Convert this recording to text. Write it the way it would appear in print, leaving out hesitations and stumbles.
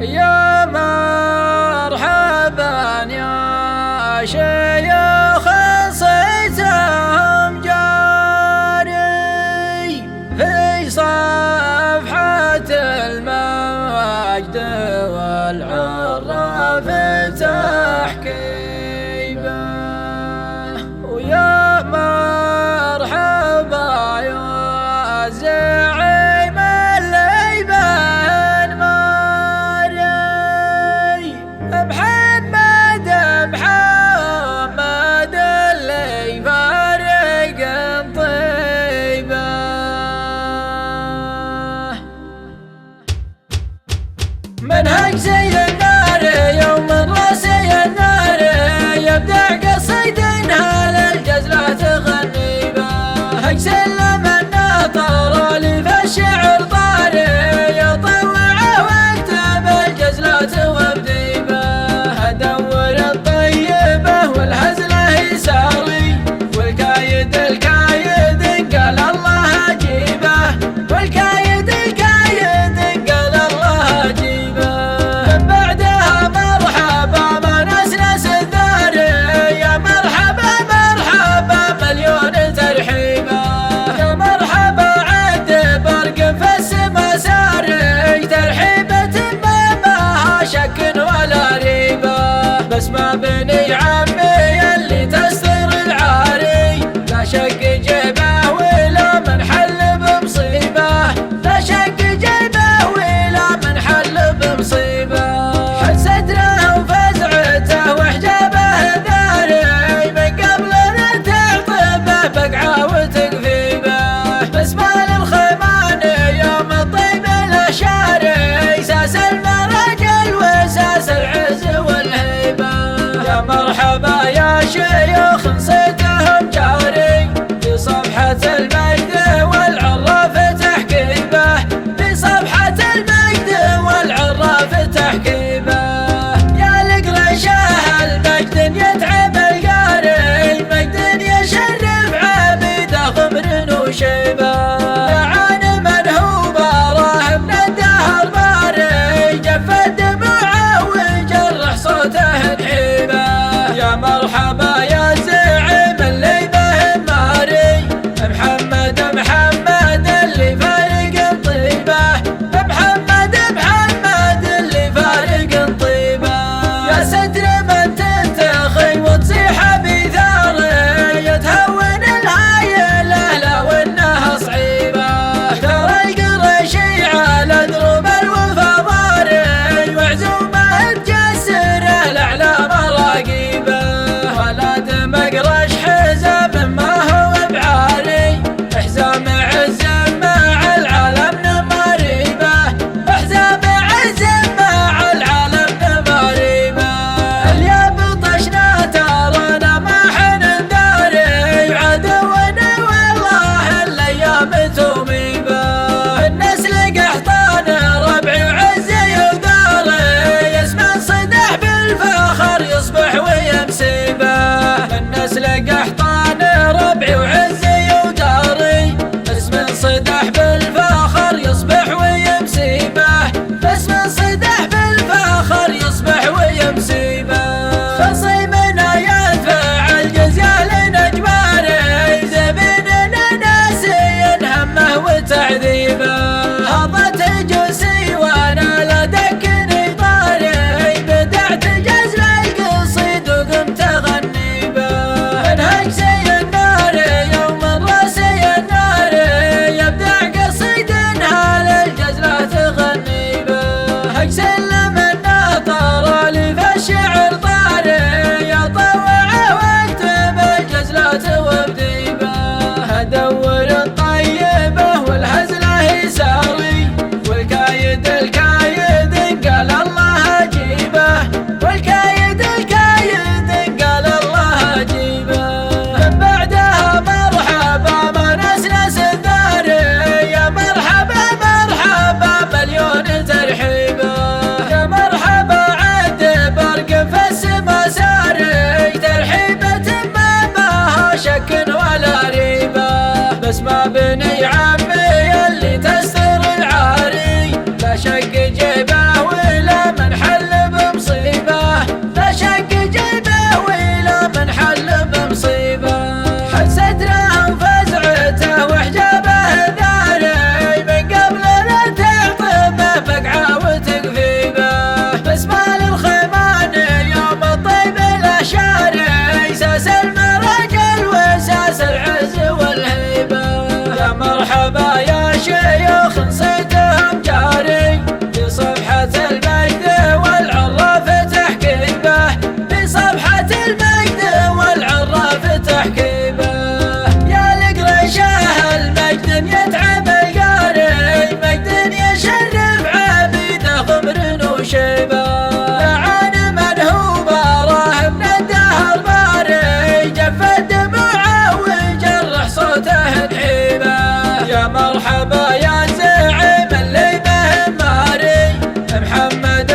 يا مرحبا يا شيخ صيتهم جاري في صفحة المجد والعرف تحكيبه. ويا مرحبا يا زعيم الليبان ماري محمد اللي فارق طيبه. منهج زي النار يوم راسي النار يبدع قصيدنا للجزلة تغني به. هج سلم الناطر اللي في الشعر طاري يطوعه واكتب الجزلة وابدي به. ادور الطيبه والهزله يساري والكايد قال الله اجيبه. والكايد قال الله اجيبه. بعدها مرحبا ما نسنس الثاري يا مرحبا مليون ترحيبه. يا مرحبا عد برق في السما ساري ترحيبة ما شك ولا ريبه. بس ما بني عمي اللي تستر العاري لا شك جيبه ولا منحل بمصيبه. لا شك جيبه ولا منحل بمصيبه. حد صدره وفزعته وحجابه داري من قبل لا تعطبه بقعه وتقفيبه. بس مال الخيمان يوم الطيب الاشاري ساس المرجل وساس العز والهيبه. يا مرحبا يا شيوخ صيتهم جاري في صفحة المجد والعراف تحكيبه. في صفحة المجد والعراف تحكيبه. يا القرشه المجد يتعب القاري مجد يشرف عبيده غمر وشيبه. يا عالم هو راه من الدهر باري جف الدموع وجرح صوته نحيبه. يا مرحبا يا زعيم الليبان ماري محمد اللي فارق طيبه. محمد اللي فارق طيبه. يا ستر من تنتخي وتصيح بثاري يتهون الهايله لا وانها صعيبه. ترى القرشي على دروب الوفا ضاري وعزومه تجسره الاعلى مراقيبه. ولا مقرش حزام ما هو بعالي حزام عز مع العالم نماريبه. حزام عز مع العالم نماريبه. اليوم طشنا ترانا ما حن نداري عدونا والله الايام توميبه. النسل قحطان ربعي وعزي وداري يسمع صدح بالفخر يصبح ويمسيبه. النسل قحطان ربعي وعزي وداري اسم صدح بالفخر يصبح ويمسيبه. اسم صدح بالفخر يصبح ويمسيبه. خصيمنا يدفع الجزيال نجباري زبيننا ناسي همه وتعذيبه. هضت جوسي وانا لا دكني طاري بدعت جزل القصيد وقمت اغني به. منهج زي النار يوم راسي النار يبدع قصيدنا للجزلة تغني به. هج سلم الناطر اللي في الشعر طاري يطوعه واكتب الجزلة وابدي به. ادور الطيبه والهزله يساري والكايد قال الله اجيبه. والكايد قال الله اجيبه. بعدها مرحبا ما نسنس الثاري يا مرحبا مليون ترحيبه. وشيبه. لعن منهوبه راهب من الدهر باري جف دموعه وجرح صوته نحيبه. يا مرحبا يا زعيم اللي به ماري محمد